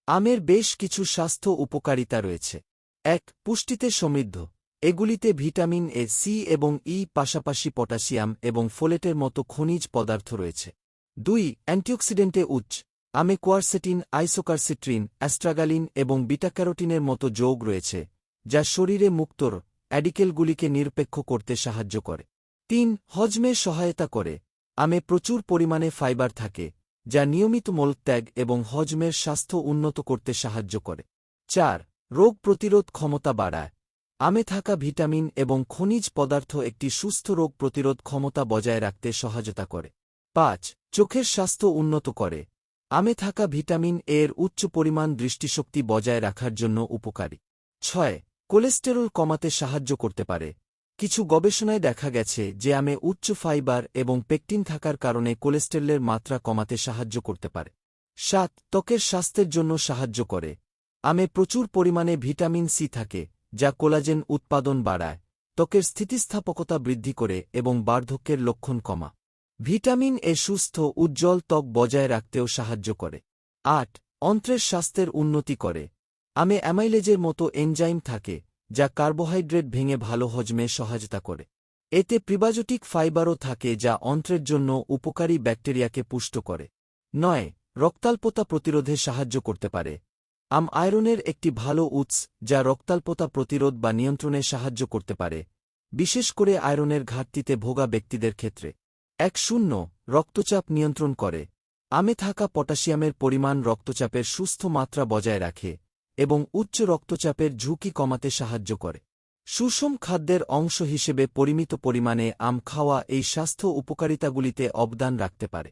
আমের বেশ কিছু স্বাস্থ্য উপকারিতা রয়েছে। ১. পুষ্টিতে সমৃদ্ধ। এগুলিতে ভিটামিন এ, সি এবং ই পাশাপাশি পটাশিয়াম এবং ফোলেটের মতো খনিজ পদার্থ রয়েছে। ২. অ্যান্টিঅক্সিডেন্টে উচ্চ। আমে কোয়ারসেটিন, আইসোকারসিট্রিন, অ্যাস্ট্রাগালিন এবং বিটাক্যারোটিনের মতো যৌগ রয়েছে, যা শরীরে মুক্তর অ্যাডিকেলগুলিকে নিরপেক্ষ করতে সাহায্য করে। ৩. হজমে সহায়তা করে। আমে প্রচুর পরিমাণে ফাইবার থাকে, যা নিয়মিত মলত্যাগ এবং হজমের স্বাস্থ্য উন্নত করতে সাহায্য করে। ৪. রোগ প্রতিরোধ ক্ষমতা বাড়ায়। আমে থাকা ভিটামিন এবং খনিজ পদার্থ একটি সুস্থ রোগ প্রতিরোধ ক্ষমতা বজায় রাখতে সহায়তা করে। ৫. চোখের স্বাস্থ্য উন্নত করে। আমে থাকা ভিটামিন এর উচ্চ পরিমাণ দৃষ্টিশক্তি বজায় রাখার জন্য উপকারী। ৬. কোলেস্টেরল কমাতে সাহায্য করতে পারে। কিছু গবেষণায় দেখা গেছে যে আমে উচ্চ ফাইবার এবং পেকটিন থাকার কারণে কোলেস্টেরলের মাত্রা কমাতে সাহায্য করতে পারে। ৭. ত্বকের স্বাস্থ্যের জন্য সাহায্য করে। আমে প্রচুর পরিমাণে ভিটামিন সি থাকে, যা কোলাজেন উৎপাদন বাড়ায়, ত্বকের স্থিতিস্থাপকতা বৃদ্ধি করে এবং বার্ধক্যের লক্ষণ কমা। ভিটামিন এ সুস্থ উজ্জ্বল ত্বক বজায় রাখতেও সাহায্য করে। ৮. অন্ত্রের স্বাস্থ্যের উন্নতি করে। আমে অ্যামাইলেজের মতো এনজাইম থাকে, যা কার্বোহাইড্রেট ভেঙে ভালো হজমে সহায়তা করে। এতে প্রিবায়োটিক ফাইবারও থাকে, যা অন্ত্রের জন্য উপকারী ব্যাকটেরিয়াকে পুষ্ট করে। ৯. রক্তাল্পতা প্রতিরোধে সাহায্য করতে পারে। আম আয়রনের একটি ভালো উৎস, যা রক্তাল্পতা প্রতিরোধ বা নিয়ন্ত্রণে সাহায্য করতে পারে, বিশেষ করে আয়রনের ঘাটতিতে ভোগা ব্যক্তিদের ক্ষেত্রে। ১. রক্তচাপ নিয়ন্ত্রণ করে। আমে থাকা পটাশিয়ামের পরিমাণ রক্তচাপের সুস্থ মাত্রা বজায় রাখে এবং উচ্চ রক্তচাপের ঝুঁকি কমাতে সাহায্য করে। সুষম খাদ্যের অংশ হিসেবে পরিমিত পরিমাণে আম খাওয়া এই স্বাস্থ্য উপকারিতাগুলিতে অবদান রাখতে পারে।